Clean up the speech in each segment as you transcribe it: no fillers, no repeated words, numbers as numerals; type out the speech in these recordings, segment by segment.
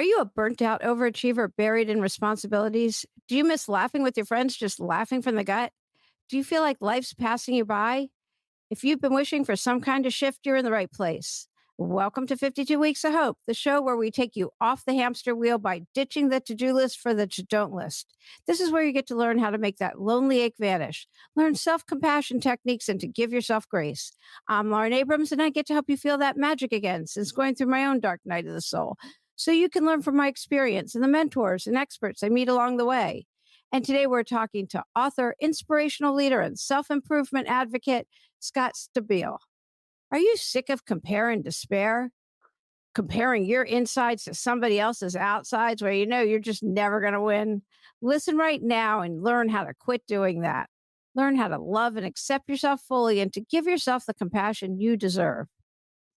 Are you a burnt out overachiever buried in responsibilities? Do you miss laughing with your friends, just laughing from the gut? Do you feel like life's passing you by? If you've been wishing for some kind of shift, you're in the right place. Welcome to 52 Weeks of Hope, the show where we take you off the hamster wheel by ditching the to do list for the to don't list. This is where you get to learn how to make that lonely ache vanish, learn self compassion techniques, and to give yourself grace. I'm Lauren Abrams, and I get to help you feel that magic again since going through my own dark night of the soul. So you can learn from my experience and the mentors and experts I meet along the way. And today we're talking to author, inspirational leader, and self improvement advocate, Scott Stabile. Are you sick of compare and despair? Comparing your insides to somebody else's outsides where you know you're just never going to win? Listen right now and learn how to quit doing that. Learn how to love and accept yourself fully and to give yourself the compassion you deserve.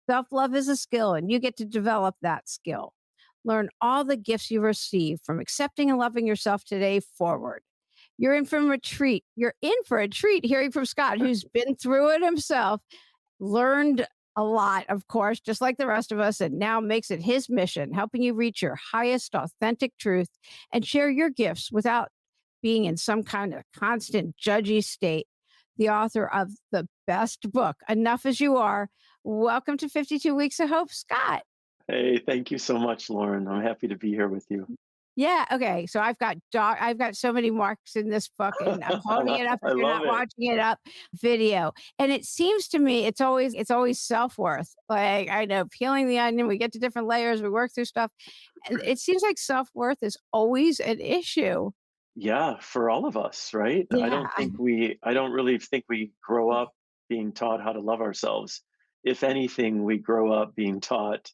Self love is a skill, and you get to develop that skill. Learn all the gifts you receive from accepting and loving yourself today forward. You're in for a treat hearing from Scott, who's been through it himself, learned a lot, of course, just like the rest of us, and now makes it his mission, helping you reach your highest authentic truth and share your gifts without being in some kind of constant judgy state. The author of the best book, Enough as You Are. Welcome to 52 Weeks of Hope, Scott. Hey, thank you so much, Lauren. I'm happy to be here with you. Yeah. Okay. So I've got so many marks in this book, and I'm holding it up I if you're love not it. watching it up video. And it seems to me it's always self-worth. Like, I know, peeling the onion, we get to different layers, we work through stuff. And it seems like self-worth is always an issue. Yeah, for all of us, right? Yeah. I don't really think we grow up being taught how to love ourselves. If anything, we grow up being taught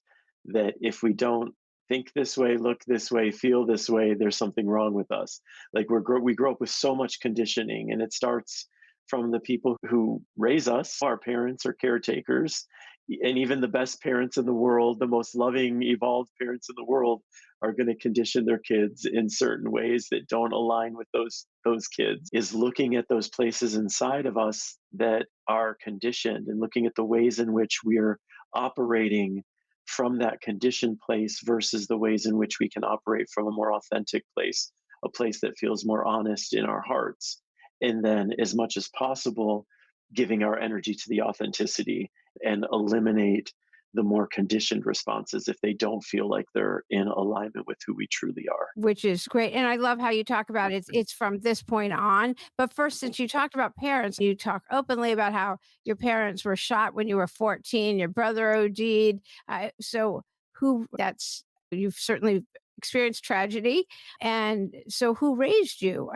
that if we don't think this way, look this way, feel this way, there's something wrong with us. Like we grow up with so much conditioning, and it starts from the people who raise us, our parents or caretakers, and even the best parents in the world, the most loving, evolved parents in the world are going to condition their kids in certain ways that don't align with those kids. Is looking at those places inside of us that are conditioned and looking at the ways in which we're operating from that conditioned place versus the ways in which we can operate from a more authentic place, a place that feels more honest in our hearts. And then, as much as possible, giving our energy to the authenticity and eliminate the more conditioned responses if they don't feel like they're in alignment with who we truly are. Which is great. And I love how you talk about it's from this point on. But first, since you talked about parents, you talk openly about how your parents were shot when you were 14, your brother OD'd. So who that's you've certainly experienced tragedy. And so who raised you?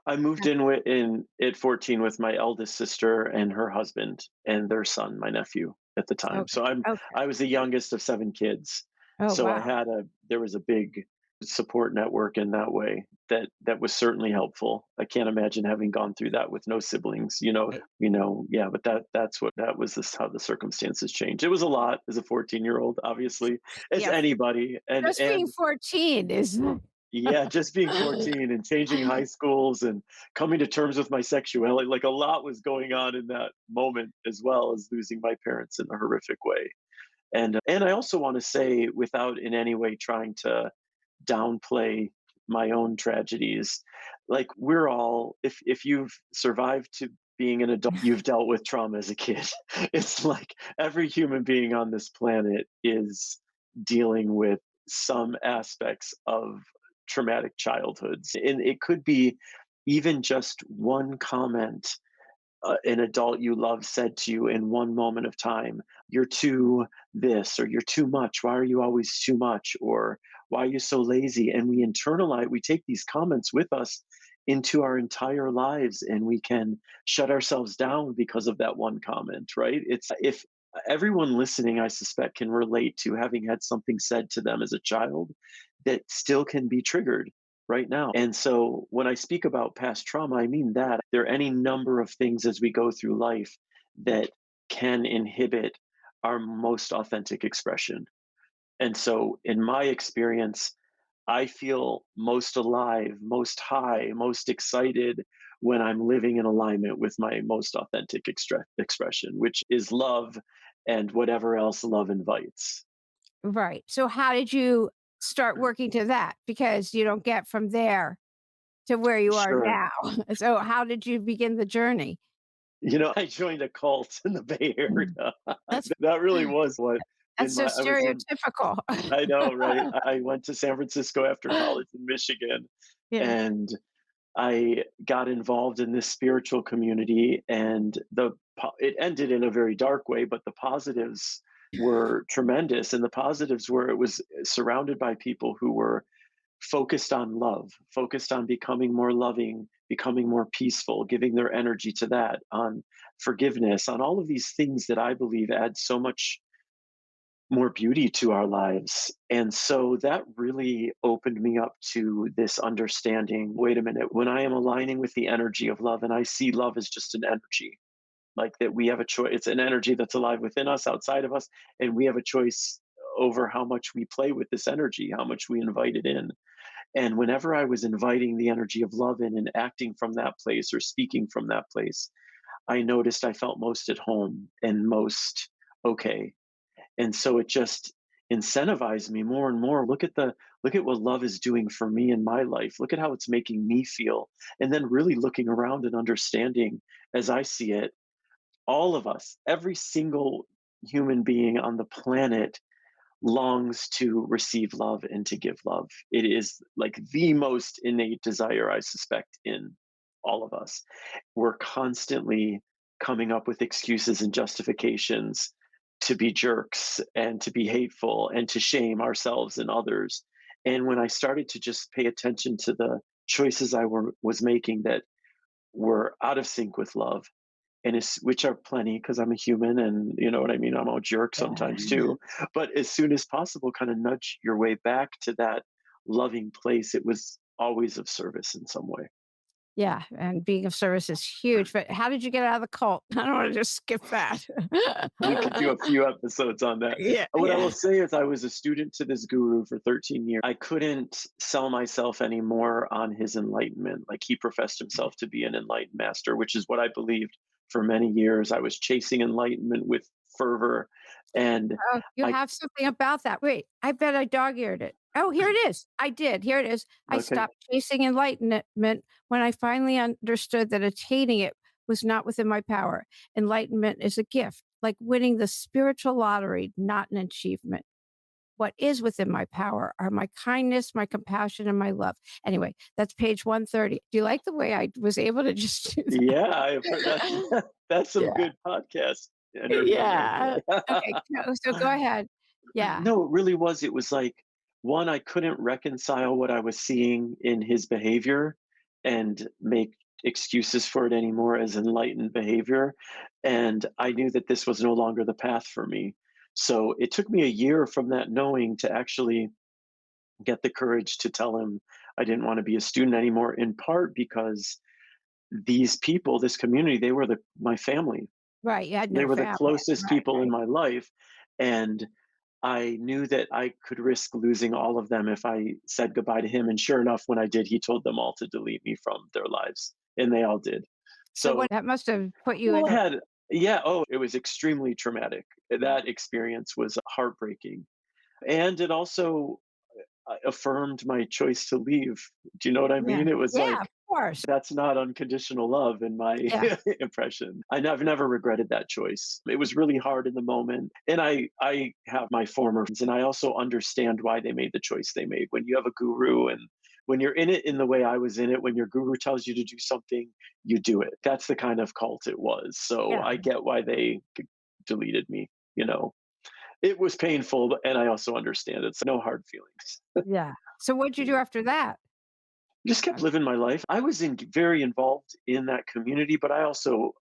I moved in at 14 with my eldest sister and her husband and their son, my nephew at the time. Okay. So Okay. I was the youngest of seven kids. Oh, So wow. there was a big support network in that way that was certainly helpful. I can't imagine having gone through that with no siblings, yeah, but that was this how the circumstances changed. It was a lot as a 14-year-old, obviously, as Yeah. anybody. Just being And 14 is yeah, just being 14 and changing high schools and coming to terms with my sexuality, like a lot was going on in that moment, as well as losing my parents in a horrific way. And I also want to say, without in any way trying to downplay my own tragedies, like we're all, if you've survived to being an adult, you've dealt with trauma as a kid. It's like every human being on this planet is dealing with some aspects of traumatic childhoods. And it could be even just one comment an adult you love said to you in one moment of time. You're too this, or you're too much. Why are you always too much? Or why are you so lazy? And we take these comments with us into our entire lives, and we can shut ourselves down because of that one comment, right? It's if everyone listening, I suspect, can relate to having had something said to them as a child that still can be triggered right now. And so when I speak about past trauma, I mean that there are any number of things as we go through life that can inhibit our most authentic expression. And so in my experience, I feel most alive, most high, most excited when I'm living in alignment with my most authentic expression, which is love and whatever else love invites. right. So how did you start working to that because you don't get from there to where you are Sure. now. So how did you begin the journey? I joined a cult in the Bay Mm. Area. That's That really was what that's so I was in. stereotypical. I know, right? I went to San Francisco after college in Michigan, Yeah. and I got involved in this spiritual community, and it ended in a very dark way, but the positives were tremendous. And the positives were it was surrounded by people who were focused on love, focused on becoming more loving, becoming more peaceful, giving their energy to that, on forgiveness, on all of these things that I believe add so much more beauty to our lives. And so that really opened me up to this understanding, wait a minute, when I am aligning with the energy of love and I see love as just an energy, like that we have a choice, it's an energy that's alive within us, outside of us, and we have a choice over how much we play with this energy, how much we invite it in. And whenever I was inviting the energy of love in and acting from that place or speaking from that place, I noticed I felt most at home and most okay. And so it just incentivized me more and more. Look at what love is doing for me in my life. Look at how it's making me feel. And then really looking around and understanding, as I see it, all of us, every single human being on the planet longs to receive love and to give love. It is like the most innate desire, I suspect, in all of us. We're constantly coming up with excuses and justifications to be jerks and to be hateful and to shame ourselves and others. And when I started to just pay attention to the choices was making that were out of sync with love, and which are plenty because I'm a human, and you know what I mean. I'm a jerk sometimes Yeah. too. But as soon as possible, kind of nudge your way back to that loving place. It was always of service in some way. Yeah, and being of service is huge, but how did you get out of the cult? I don't wanna just skip that. We could do a few episodes on that. Yeah, What I will yeah. say is, I was a student to this guru for 13 years. I couldn't sell myself anymore on his enlightenment. Like, he professed himself to be an enlightened master, which is what I believed for many years. I was chasing enlightenment with fervor, and Oh, you I have something about that. Wait, I bet I dog-eared it. Oh, here it is. I did. Here it is. I okay. stopped chasing enlightenment when I finally understood that attaining it was not within my power. Enlightenment is a gift, like winning the spiritual lottery, not an achievement. What is within my power are my kindness, my compassion, and my love. Anyway, that's page 130. Do you like the way I was able to just do that? Yeah, I've heard that's that's some Yeah. good podcast interviewing right Yeah. there. Okay, so go ahead. Yeah. No, it really was. It was like, one, I couldn't reconcile what I was seeing in his behavior and make excuses for it anymore as enlightened behavior. And I knew that this was no longer the path for me. So it took me a year from that knowing to actually get the courage to tell him I didn't want to be a student anymore, in part because these people, this community, they were my family. Right, you had They no were the family. closest Right, people in right. my life. And I knew that I could risk losing all of them if I said goodbye to him. And sure enough, when I did, he told them all to delete me from their lives. And they all did. So So, what that must have put you well, in yeah, oh, it was extremely traumatic. That experience was heartbreaking. And it also affirmed my choice to leave. Do you know what I yeah. mean? It was Yeah, like, of course. that's not unconditional love in my Yeah, impression. I've never regretted that choice. It was really hard in the moment. And I have my former friends, and I also understand why they made the choice they made. When you have a guru, and when you're in it in the way I was in it, when your guru tells you to do something, you do it. That's the kind of cult it was. So yeah, I get why they deleted me, you know. It was painful, and I also understand it. So no hard feelings. yeah. So what'd you do after that? Just kept living my life. I was very involved in that community, but I also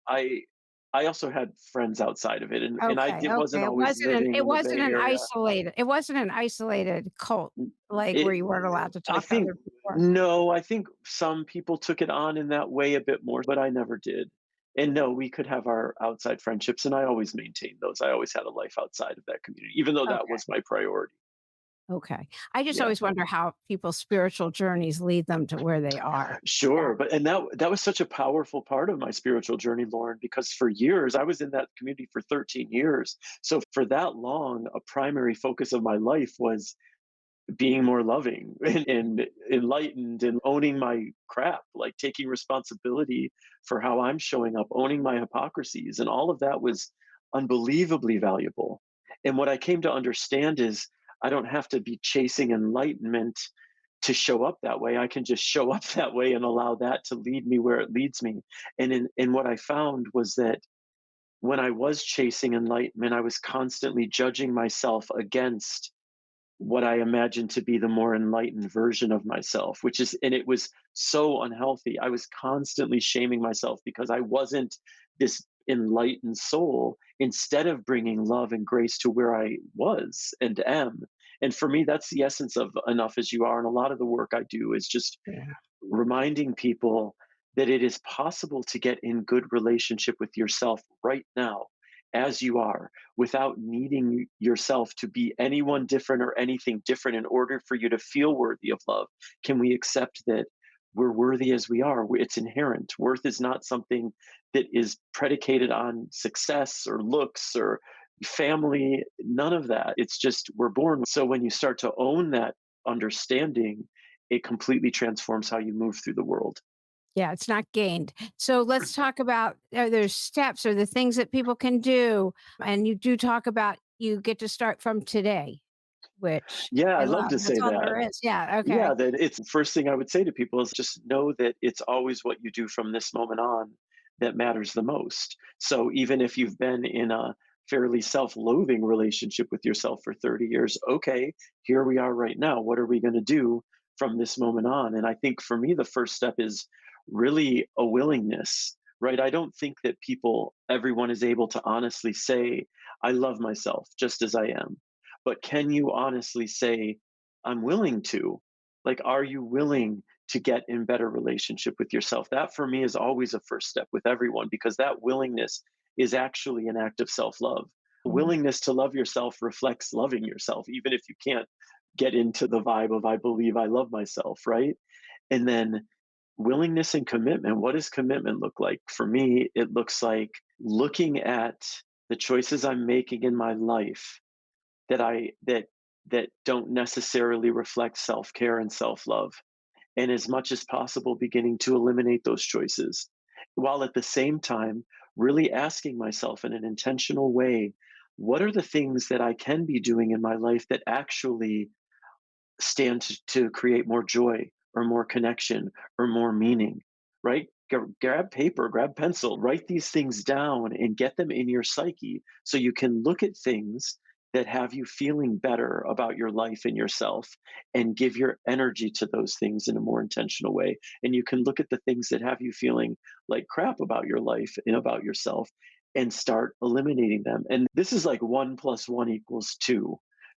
had friends outside of it, and I Okay, did wasn't okay. always living in the Bay Area. It wasn't an isolated cult, like, where It you weren't allowed to I talk to think other people. No, I think some people took it on in that way a bit more, but I never did. And no, we could have our outside friendships, and I always maintained those. I always had a life outside of that community, even though that Okay, was my priority. okay. I just Yeah. always wonder how people's spiritual journeys lead them to where they are. Yeah, Sure, but and that was such a powerful part of my spiritual journey, Lauren, because for years I was in that community for 13 years. So for that long, a primary focus of my life was being more loving and enlightened and owning my crap, like taking responsibility for how I'm showing up, owning my hypocrisies. And all of that was unbelievably valuable. And what I came to understand is I don't have to be chasing enlightenment to show up that way. I can just show up that way and allow that to lead me where it leads me. And in what I found was that when I was chasing enlightenment, I was constantly judging myself against what I imagined to be the more enlightened version of myself, which is, and it was so unhealthy. I was constantly shaming myself because I wasn't this enlightened soul instead of bringing love and grace to where I was and am. And for me, that's the essence of enough as you are. And a lot of the work I do is just Yeah. reminding people that it is possible to get in good relationship with yourself right now as you are without needing yourself to be anyone different or anything different in order for you to feel worthy of love. Can we accept that we're worthy as we are? It's inherent. Worth is not something that is predicated on success or looks or family, none of that. It's just we're born. So when you start to own that understanding, it completely transforms how you move through the world. Yeah, it's not gained. So let's talk about, there's steps or the things that people can do. And you do talk about you get to start from today, which Yeah, I I love love. to That's say all that. there is. Yeah. Yeah, Okay. that it's first thing I would say to people is just know that it's always what you do from this moment on that matters the most. So even if you've been in a fairly self-loathing relationship with yourself for 30 years, okay, here we are right now. What are we going to do from this moment on? And I think for me, the first step is really a willingness, right? I don't think that everyone is able to honestly say, I love myself just as I am. But can you honestly say, I'm willing to? Like, are you willing to get in better relationship with yourself? That for me is always a first step with everyone because that willingness is actually an act of self love. Mhm. Willingness to love yourself reflects loving yourself, even if you can't get into the vibe of, I believe I love myself, right? And then willingness and commitment. What does commitment look like? For me, it looks like looking at the choices I'm making in my life that I that don't necessarily reflect self-care and self-love, and as much as possible beginning to eliminate those choices, while at the same time really asking myself in an intentional way, what are the things that I can be doing in my life that actually stand to create more joy or more connection or more meaning, right? Grab paper, grab pencil, write these things down and get them in your psyche so you can look at things that have you feeling better about your life and yourself and give your energy to those things in a more intentional way. And you can look at the things that have you feeling like crap about your life and about yourself and start eliminating them. And this is like 1 + 1 = 2,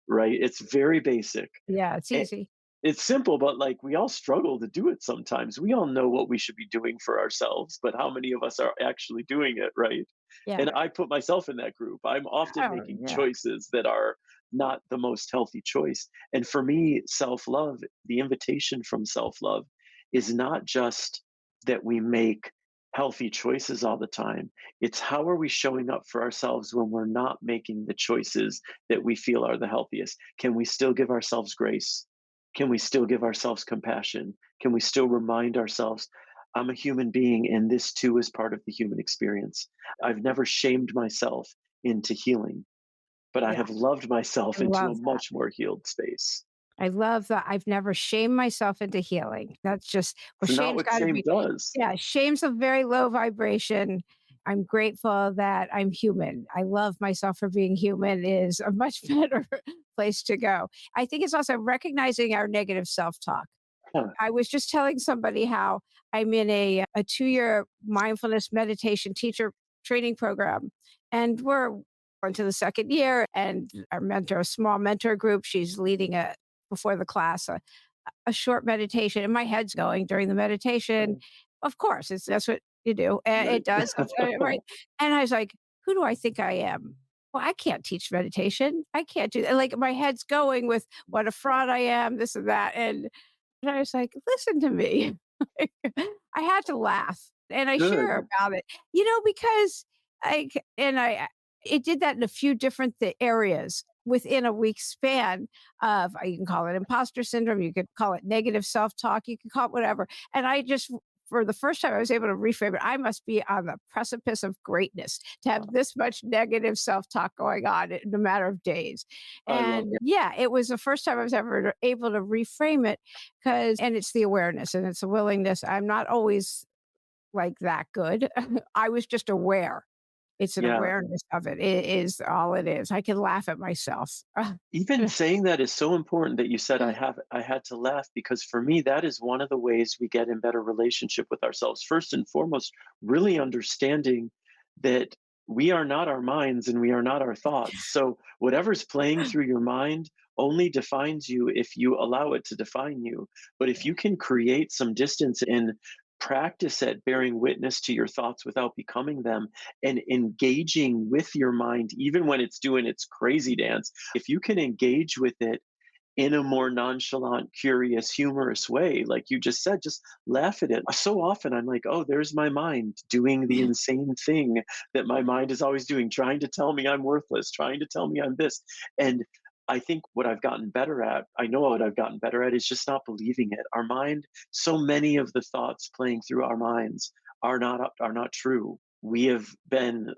right? It's very basic. Yeah, it's It easy. it's simple, but, like, we all struggle to do it sometimes. We all know what we should be doing for ourselves, but how many of us are actually doing it, right? Yeah. And I put myself in that group. I'm often Oh, making yeah. choices that are not the most healthy choice. And for me, self-love, the invitation from self-love is not just that we make healthy choices all the time. It's how are we showing up for ourselves when we're not making the choices that we feel are the healthiest? Can we still give ourselves grace? Can we still give ourselves compassion? Can we still remind ourselves, I'm a human being and this too is part of the human experience? I've never shamed myself into healing, but I Yeah. have loved I myself into a love that. much more healed space. I love that I've never shamed myself into healing. That's just, well, It's not shame's what gotta shame be, does. yeah, shame's a very low vibration. I'm grateful that I'm human. I love myself for being human is a much better place to go. I think it's also recognizing our negative self-talk. Huh. I was just telling somebody how I'm in a 2-year mindfulness meditation teacher training program, and we're into the second year. And our mentor, a small mentor group, she's leading a before the class a short meditation, and my head's going during the meditation. Oh, Of course, that's what you do. right. It does, right? And I was like, "Who do I think I am? Well, I can't teach meditation. I can't do that." Like my head's going with what a fraud I am, this and that, and I was like, "Listen to me." Like, I had to laugh, and I share Good. about it, because I c and I it did that in a few different areas. within a week span of, you can call it imposter syndrome, you could call it negative self-talk, you can call it whatever. And I just, for the first time, I was able to reframe it. I must be on the precipice of greatness to have this much negative self-talk going on in a matter of days. I love And yeah, it was the first time I was ever able to reframe it, because, and it's the awareness and it's the willingness. I'm not always like that good. I was just aware. It's an yeah. awareness of it. It is all it is. I can laugh at myself. Even saying that is so important that you said I had to laugh, because for me that is one of the ways we get in better relationship with ourselves. First and foremost, really understanding that we are not our minds and we are not our thoughts. So whatever's playing through your mind only defines you if you allow it to define you. But if you can create some distance and practice at bearing witness to your thoughts without becoming them, and engaging with your mind even when it's doing its crazy dance, if you can engage with it in a more nonchalant, curious, humorous way, like you just said, just laugh at it. So often I'm like, oh, there's my mind doing the insane thing that my mind is always doing, trying to tell me I'm worthless, trying to tell me I'm this. And I think what I've gotten better at, I know what I've gotten better at, is just not believing it. Our mind, so many of the thoughts playing through our minds are not true. We've been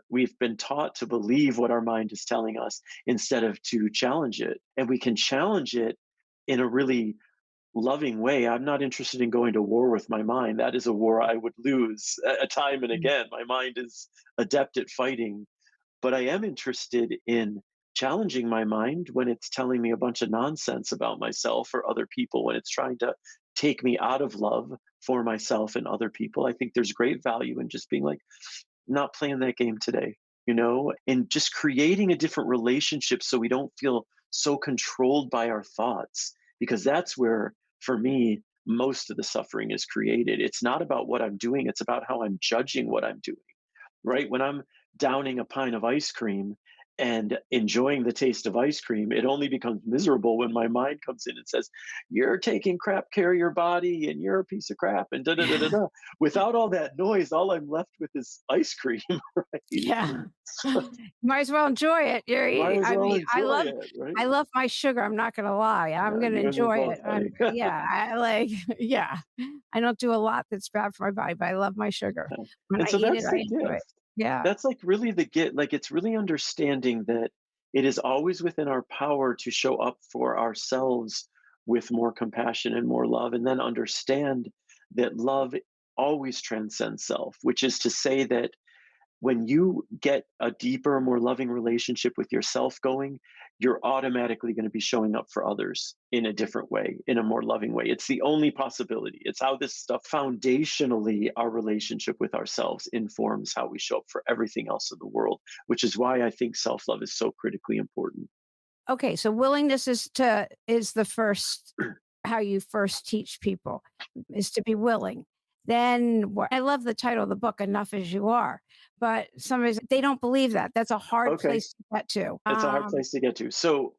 taught to believe what our mind is telling us instead of to challenge it. And we can challenge it in a really loving way. I'm not interested in going to war with my mind. That is a war I would lose a time and again. My mind is adept at fighting, but I am interested in challenging my mind when it's telling me a bunch of nonsense about myself or other people, when it's trying to take me out of love for myself and other people. I think there's great value in just being like, not playing that game today, and just creating a different relationship so we don't feel so controlled by our thoughts. Because that's where, for me, most of the suffering is created. It's not about what I'm doing, it's about how I'm judging what I'm doing, right? When I'm downing a pint of ice cream and enjoying the taste of ice cream, it only becomes miserable when my mind comes in and says, "You're taking crap care of your body and you're a piece of crap," and da da da da da. Without all that noise, all I'm left with is ice cream, right? Yeah. Might as well enjoy it. You're Might eating, as I well mean, enjoy it, right? I love my sugar, I'm not gonna lie. I'm Yeah, gonna you and me enjoy both, it. buddy. Yeah, I like yeah. I don't do a lot that's bad for my body, but I love my sugar. When And I so eat it, that's I the enjoy it. gift. Yeah. That's like really the get, like it's really understanding that it is always within our power to show up for ourselves with more compassion and more love, and then understand that love always transcends self, which is to say that when you get a deeper, more loving relationship with yourself going, you're automatically going to be showing up for others in a different way, in a more loving way. It's the only possibility. It's how this stuff, foundationally, our relationship with ourselves informs how we show up for everything else in the world, which is why I think self love is so critically important. Okay, so willingness is the first, how you first teach people, is to be willing. Then what, I love the title of the book, Enough as You Are, but somebody's, they don't believe that. That's a hard Okay. place to get to. It's a hard place to get to. So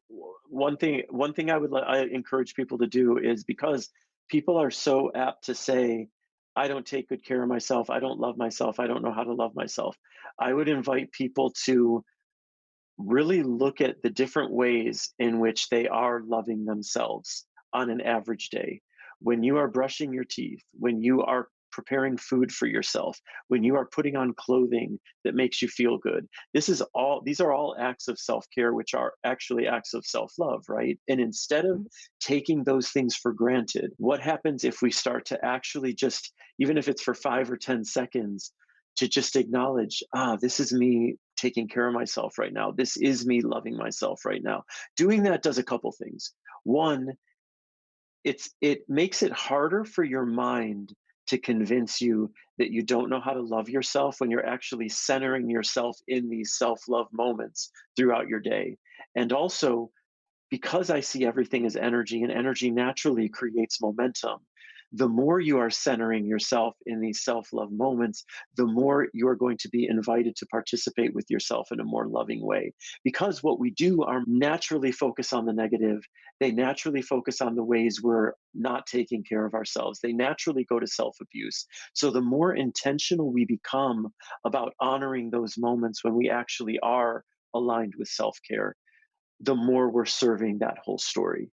one thing I encourage people to do is, because people are so apt to say, "I don't take good care of myself. I don't love myself. I don't know how to love myself." I would invite people to really look at the different ways in which they are loving themselves on an average day. When you are brushing your teeth, when you are preparing food for yourself, when you are putting on clothing that makes you feel good. These are all acts of self-care, which are actually acts of self-love, right? And instead of taking those things for granted, what happens if we start to actually just, even if it's for 5 or 10 seconds, to just acknowledge, this is me taking care of myself right now. This is me loving myself right now. Doing that does a couple things. One, it makes it harder for your mind to convince you that you don't know how to love yourself when you're actually centering yourself in these self-love moments throughout your day. And also, because I see everything as energy, and energy naturally creates momentum, the more you are centering yourself in these self love moments, the more you are going to be invited to participate with yourself in a more loving way. Because what we do are naturally focus on the negative. They naturally focus on the ways we're not taking care of ourselves. They naturally go to self abuse. So the more intentional we become about honoring those moments when we actually are aligned with self care, the more we're serving that whole story,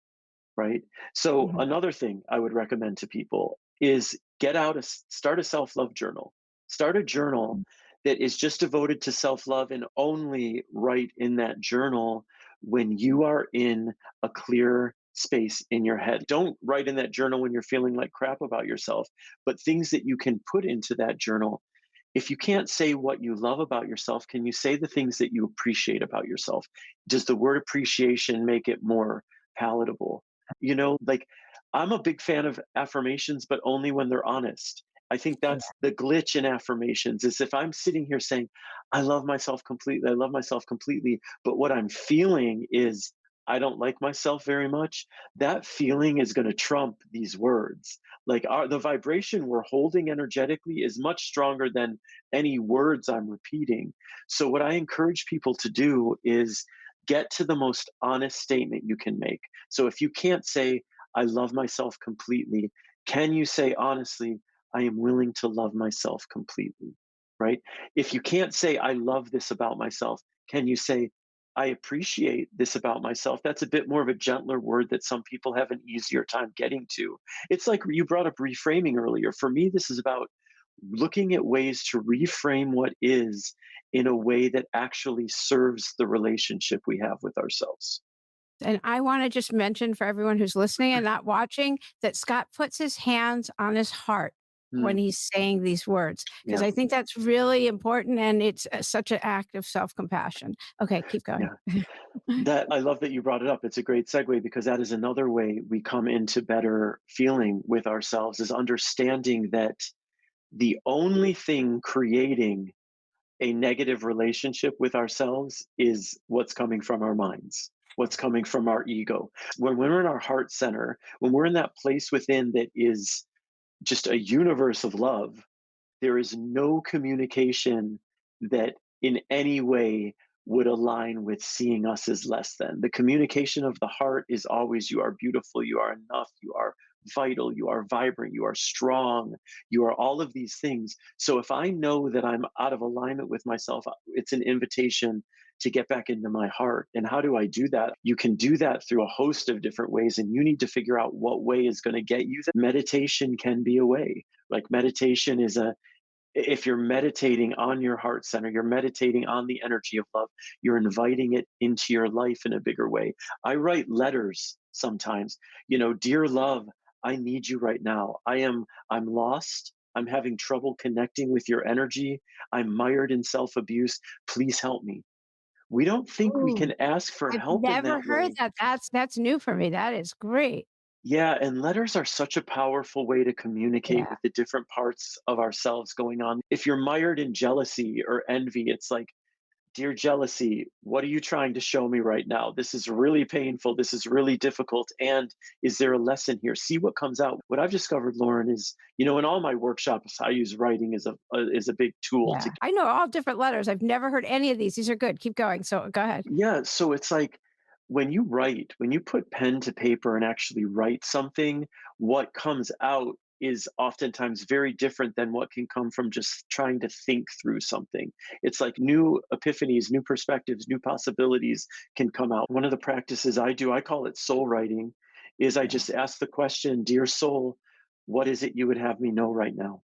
right? So Mhm. another thing I would recommend to people is start a self-love journal. Start a journal that is just devoted to self-love, and only write in that journal when you are in a clear space in your head. Don't write in that journal when you're feeling like crap about yourself, but things that you can put into that journal. If you can't say what you love about yourself, can you say the things that you appreciate about yourself? Does the word appreciation make it more palatable? Like, I'm a big fan of affirmations, but only when they're honest. I think that's the glitch in affirmations, is if I'm sitting here saying, I love myself completely, I love myself completely, but what I'm feeling is I don't like myself very much, that feeling is going to trump these words. Like, the vibration we're holding energetically is much stronger than any words I'm repeating. So, what I encourage people to do is get to the most honest statement you can make. So, if you can't say, I love myself completely, can you say honestly, I am willing to love myself completely? Right? If you can't say, I love this about myself, can you say, I appreciate this about myself? That's a bit more of a gentler word that some people have an easier time getting to. It's like you brought up reframing earlier. For me, this is about looking at ways to reframe what is in a way that actually serves the relationship we have with ourselves. And I want to just mention for everyone who's listening and not watching that Scott puts his hands on his heart when Mm, he's saying these words, because yeah, I think that's really important and it's such an act of self compassion. Okay, keep going. yeah. That I love that you brought it up. It's a great segue, because that is another way we come into better feeling with ourselves, is understanding that the only thing creating a negative relationship with ourselves is what's coming from our minds, what's coming from our ego. When we're in our heart center, when we're in that place within that is just a universe of love, there is no communication that in any way would align with seeing us as less than. The communication of the heart is always, you are beautiful, you are enough, you are vital, you are vibrant, you are strong, you are all of these things. So if I know that I'm out of alignment with myself, it's an invitation to get back into my heart. And how do I do that? You can do that through a host of different ways, and you need to figure out what way is going to get you there. Meditation can be a way. Like, meditation is a if you're meditating on your heart center, you're meditating on the energy of love, you're inviting it into your life in a bigger way. I write letters sometimes, dear love, I need you right now. I'm lost. I'm having trouble connecting with your energy. I'm mired in self-abuse. Please help me. We don't think we Ooh, can ask for I've help in never that heard way. that. That's new for me. That is great. Yeah, and letters are such a powerful way to communicate Yeah. with the different parts of ourselves going on. If you're mired in jealousy or envy, it's like, Dear jealousy, what are you trying to show me right now? This is really painful. This is really difficult. And is there a lesson here? See what comes out. What I've discovered, Lauren, is, in all my workshops, I use writing as a big tool to. Yeah. I know all different letters. I've never heard any of these. These are good. Keep going. So go ahead. Yeah, so it's like, when you put pen to paper and actually write something, what comes out is oftentimes very different than what can come from just trying to think through something. It's like new epiphanies, new perspectives, new possibilities can come out. One of the practices I do, I call it soul writing, is I Yeah. just ask the question, Dear soul, what is it you would have me know right now?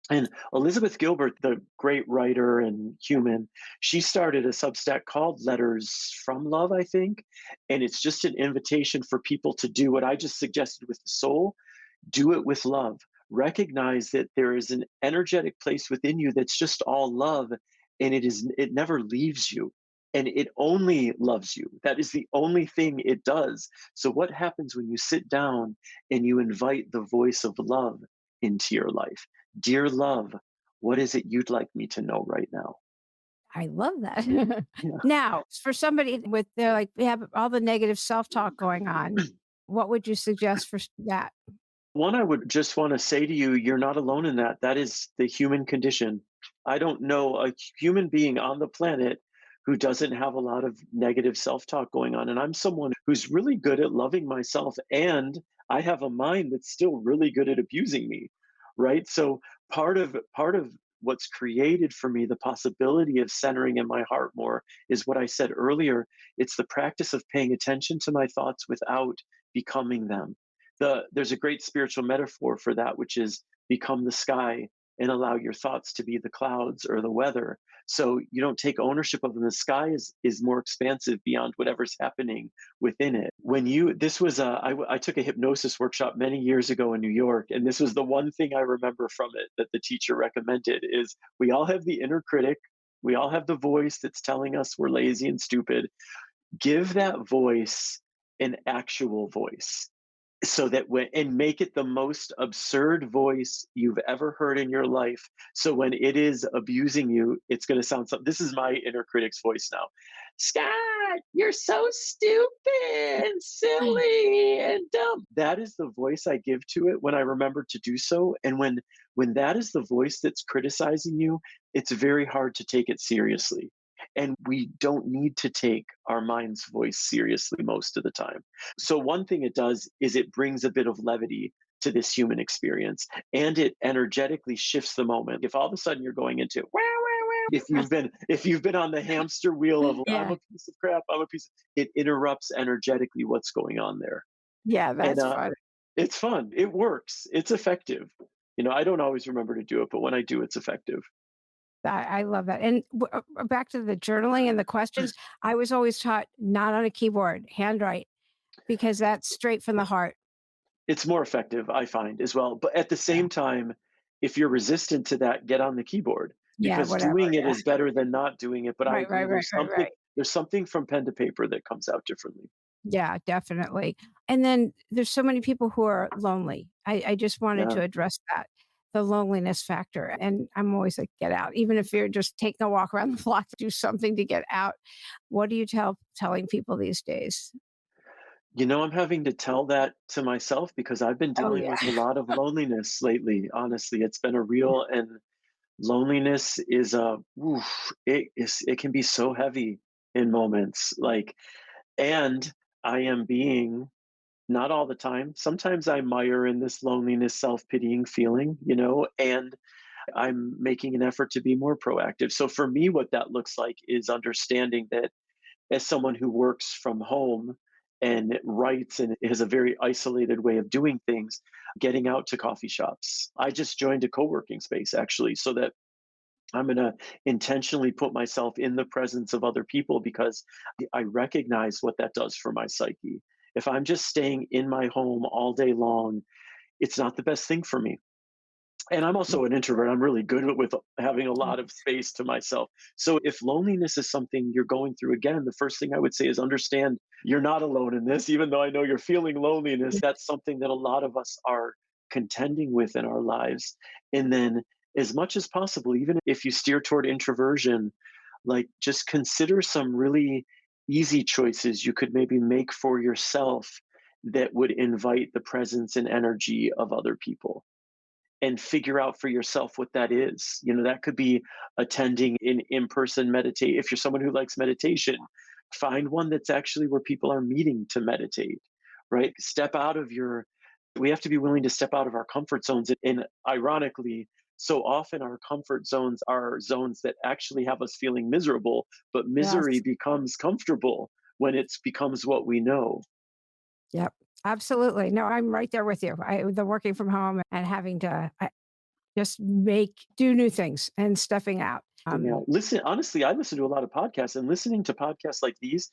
And Elizabeth Gilbert, the great writer and human, she started a Substack called Letters from Love, I think. And it's just an invitation for people to do what I just suggested with the soul. Do it with love. Recognize that there is an energetic place within you that's just all love, and it never leaves you. And it only loves you. That is the only thing it does. So what happens when you sit down and you invite the voice of love into your life? Dear love, what is it you'd like me to know right now? I love that. Yeah. Now, for somebody with they're like, they have all the negative self-talk going on, what would you suggest for that? One, I would just want to say to you, you're not alone in that. That is the human condition. I don't know a human being on the planet who doesn't have a lot of negative self talk going on. And I'm someone who's really good at loving myself. And I have a mind that's still really good at abusing me. Right. So part of what's created for me the possibility of centering in my heart more is what I said earlier. It's the practice of paying attention to my thoughts without becoming them. There's a great spiritual metaphor for that, which is become the sky and allow your thoughts to be the clouds or the weather. So you don't take ownership of them. The sky is more expansive beyond whatever's happening within it. When you this was I took a hypnosis workshop many years ago in New York, and this was the one thing I remember from it that the teacher recommended is we all have the inner critic. We all have the voice that's telling us we're lazy and stupid. Give that voice an actual voice so that when and make it the most absurd voice you've ever heard in your life, so when it is abusing you, it's going to sound something. This is my inner critic's voice now. Scott, you're so stupid and silly and dumb. That is the voice I give to it when I remember to do so. And when that is the voice that's criticizing you, it's very hard to take it seriously. And we don't need to take our mind's voice seriously most of the time. So, one thing it does is it brings a bit of levity to this human experience, and it energetically shifts the moment. If all of a sudden you're going into wow, wow, wow, if you've been on the hamster wheel of I'm Yeah. a piece of crap, it interrupts energetically what's going on there. Yeah, And that's fun. it's fun. It works. It's effective. I don't always remember to do it, but when I do, it's effective. I love that. And back to the journaling and the questions, I was always taught not on a keyboard, handwrite, because that's straight from the heart. It's more effective, I find, as well, but at the Yeah. same time, if you're resistant to that, get on the keyboard Yeah, because whatever. doing it Yeah. is better than not doing it, but I Right, right, agree right, right, right. there's something from pen to paper that comes out differently. Yeah, definitely. And then there's so many people who are lonely. I just wanted Yeah. to address that, the loneliness factor. And I'm always like, get out. Even if you're just taking a walk around the block, do something to get out. What do you telling people these days? I'm having to tell that to myself because I've been Oh dealing with a yeah. lot of loneliness lately, honestly. It's been a real and loneliness is a oof, it can be so heavy in moments, like and I am being not all the time. Sometimes I mire in this loneliness, self pitying feeling, and I'm making an effort to be more proactive. So for me, what that looks like is understanding that as someone who works from home and writes and has a very isolated way of doing things, getting out to coffee shops. I just joined a co working space actually, so that I'm going to intentionally put myself in the presence of other people because I recognize what that does for my psyche. If I'm just staying in my home all day long, it's not the best thing for me. And I'm also an introvert. I'm really good with having a lot of space to myself. So if loneliness is something you're going through, again, the first thing I would say is understand you're not alone in this, even though I know you're feeling loneliness. That's something that a lot of us are contending with in our lives. And then, as much as possible, even if you steer toward introversion, like just consider some really easy choices you could maybe make for yourself that would invite the presence and energy of other people and figure out for yourself what that is. That could be attending an in-person meditate. If you're someone who likes meditation, find one that's actually where people are meeting to meditate, right? We have to be willing to step out of our comfort zones. And ironically, so often our comfort zones are zones that actually have us feeling miserable, but misery Yes. becomes comfortable when it becomes what we know. Yep. Absolutely. No, I'm right there with you. The working from home and having to just do new things and stepping out. Listen, honestly, I listen to a lot of podcasts, and listening to podcasts like these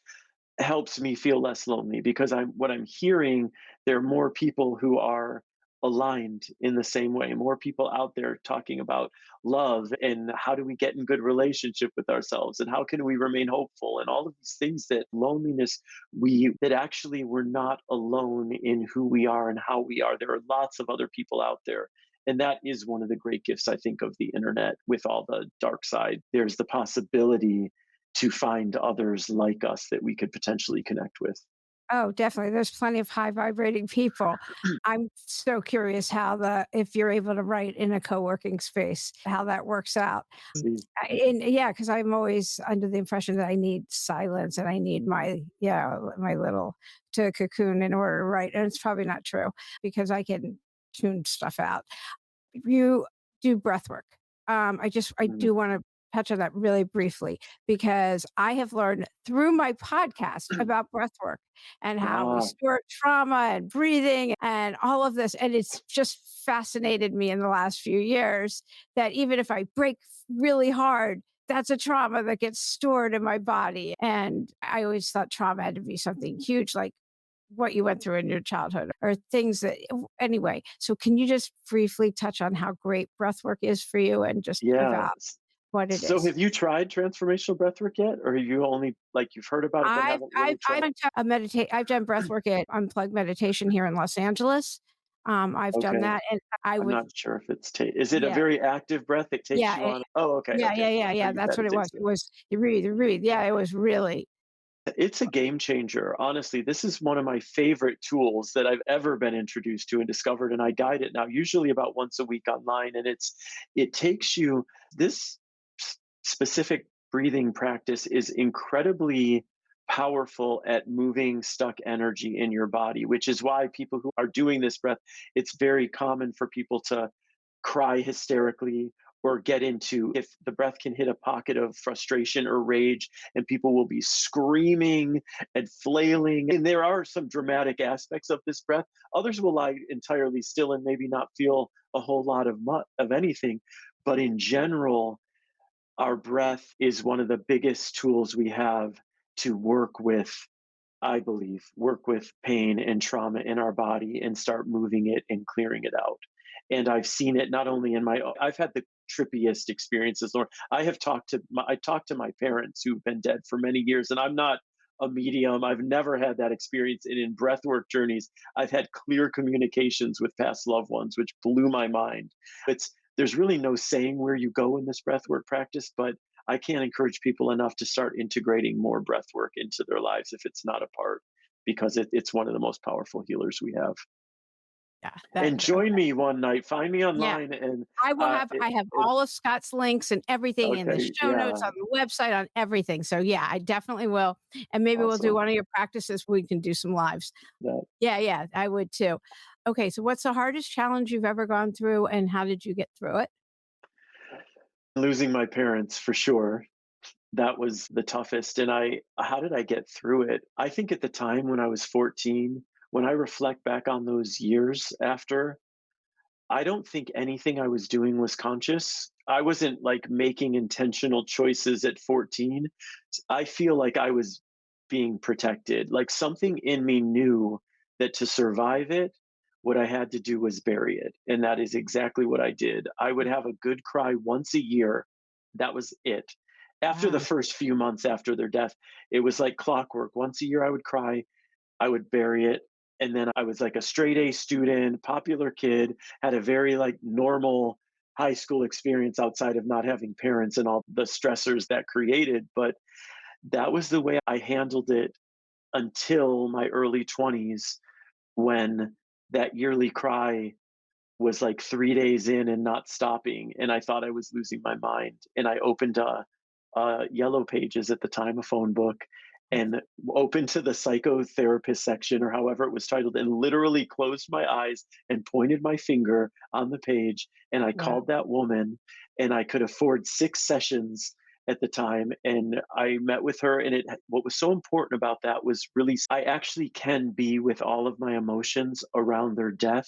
helps me feel less lonely because I'm hearing there are more people who are aligned in the same way, more people out there talking about love and how do we get in good relationship with ourselves and how can we remain hopeful and all of these things that loneliness we that actually we're not alone in who we are and how we are. There are lots of other people out there. And that is one of the great gifts, I think, of the internet with all the dark side. There's the possibility to find others like us that we could potentially connect with. Oh, definitely. There's plenty of high vibrating people. I'm so curious how if you're able to write in a co-working space, how that works out. See, And yeah, because I'm always under the impression that I need silence and I need my little to cocoon in order to write. And it's probably not true because I can tune stuff out. You do breath work. I Mm. do want to touch on that really briefly because I have learned through my podcast about breath work and how we Ah, store trauma and breathing and all of this. And it's just fascinated me in the last few years that even if I break really hard, that's a trauma that gets stored in my body. And I always thought trauma had to be something huge, like what you went through in your childhood or things that anyway. So can you just briefly touch on how great breath work is for you and just yeah. about what it So is? have you tried transformational breathwork yet? Or have you only like you've heard about it but haven't really I've tried? done I've done breath work at Unplugged Meditation here in Los Angeles. I've done Okay. that, and I I'm would not sure if it's is it a yeah, very active breath that takes yeah, you on? Oh, okay, okay. So you've that's had what a it was. taste of It it. was you breathe. Yeah, it was really It's a game changer. Honestly, this is one of my favorite tools that I've ever been introduced to and discovered. And I guide it now, usually about once a week online. And it takes you this specific breathing practice is incredibly powerful at moving stuck energy in your body, which is why people who are doing this breath, it's very common for people to cry hysterically or get into if the breath can hit a pocket of frustration or rage and people will be screaming and flailing and there are some dramatic aspects of this breath. Others will lie entirely still and maybe not feel a whole lot of anything, but in general our breath is one of the biggest tools we have to work with, I believe, work with pain and trauma in our body and start moving it and clearing it out. And I've seen it not only in I've had the trippiest experiences, Lord. I talked to my parents who've been dead for many years, and I'm not a medium. I've never had that experience. And in breathwork journeys, I've had clear communications with past loved ones, which blew my mind. There's really no saying where you go in this breathwork practice, but I can't encourage people enough to start integrating more breath work into their lives if it's not a part, because it's one of the most powerful healers we have. yeah, And join me one night. Find me yeah. online, and I have it all of Scott's links and everything in the okay, show notes, yeah, on the website, on everything. So, yeah, I definitely will, and maybe we'll do awesome. one of your practices, we can do some lives. That Yeah, yeah, I would too. Okay, so what's the hardest challenge you've ever gone through, and how did you get through it? losing my parents for sure. That was the toughest. And how did I get through it? I think at the time when I was 14, when I reflect back on those years after, I don't think anything I was doing was conscious. I wasn't like making intentional choices at 14. I feel like I was being protected. Like something in me knew that to survive it, what I had to do was bury it. And that is exactly what I did. I would have a good cry once a year. That was it. After the Wow. first few months after their death, it was like clockwork. Once a year, I would cry. I would bury it. And then I was like a straight A student, popular kid, had a very like normal high school experience outside of not having parents and all the stressors that created. But that was the way I handled it until my early 20s when that yearly cry was like 3 days in and not stopping. And I thought I was losing my mind. And I opened Yellow Pages at the time, a phone book, and opened to the psychotherapist section or however it was titled, and literally closed my eyes and pointed my finger on the page. And I Wow. called that woman, and I could afford 6 sessions at the time. And I met with her. And what was so important about that was really, I actually can be with all of my emotions around their death,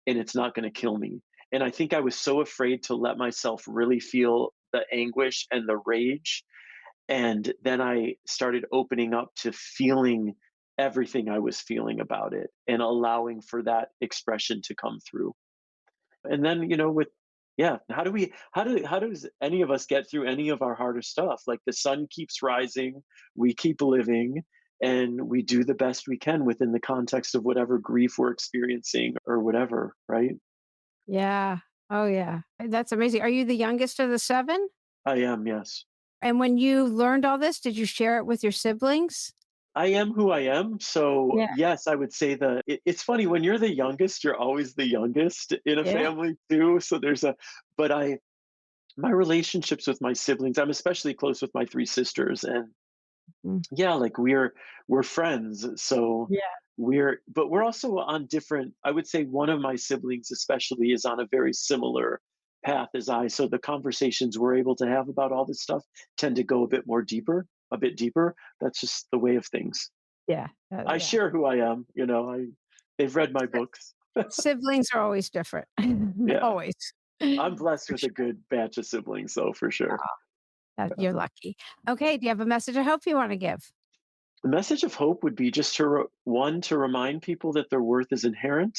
and it's not going to kill me. And I think I was so afraid to let myself really feel the anguish and the rage. And then I started opening up to feeling everything I was feeling about it and allowing for that expression to come through. And then, yeah, how does any of us get through any of our harder stuff? Like the sun keeps rising, we keep living, and we do the best we can within the context of whatever grief we're experiencing or whatever, right? Yeah. Oh, yeah. That's amazing. Are you the youngest of the 7? I am, yes. And when you learned all this, did you share it with your siblings? I am who I am. So, Yeah. yes, I would say it's funny when you're the youngest, you're always the youngest in a Yeah. family too. So but my relationships with my siblings, I'm especially close with my three sisters. And Mm. yeah, like we're friends. So Yeah. but we're also on different, I would say one of my siblings especially is on a very similar path as I. So the conversations we're able to have about all this stuff tend to go a bit deeper. That's just the way of things. Yeah. I Yeah. share who I am. They've read my books. Siblings are always different. Yeah, Always. I'm blessed For with a sure. good batch of siblings, though, for sure. You're lucky. Okay. Do you have a message of hope you want to give? The message of hope would be just one, to remind people that their worth is inherent,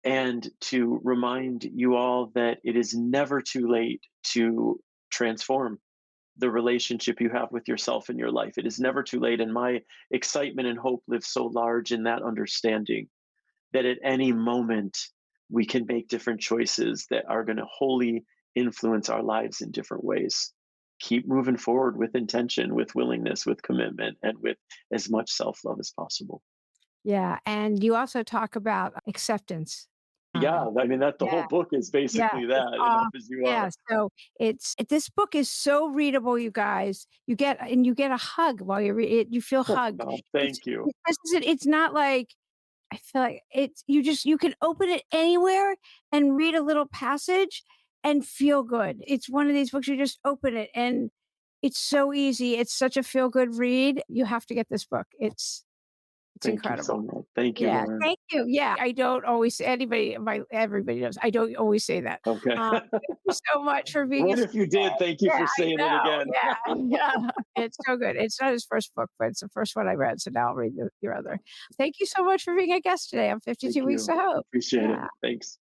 and to remind you all that it is never too late to transform the relationship you have with yourself in your life. It is never too late. And my excitement and hope live so large in that understanding that at any moment we can make different choices that are going to wholly influence our lives in different ways. Keep moving forward with intention, with willingness, with commitment, and with as much self love as possible. Yeah. And you also talk about acceptance. Yeah, Um, I mean, that the whole yeah. book is Yeah, basically it's that, enough as you yeah, are. so it's this book is so readable, you guys. You get a hug while you read it, you feel hugged. Oh, It's thank you. this isn't it's not like I feel like it's you can open it anywhere and read a little passage and feel good. It's one of these books you just open it and it's so easy. It's such a feel good read. You have to get this book. It's Thank you so incredible. much. Thank you, Yeah, Lauren. thank you. Yeah, I don't always everybody knows, I don't always say that. Okay. Thank you so much for being a What if you did? Thank you yeah, for I saying it know, again. yeah. It's so good. It's not his first book, but it's the first one I read, so now I'll read your other. Thank you so much for being a guest today on Thank 52 Weeks you. of Hope. Appreciate it. Yeah. Thanks.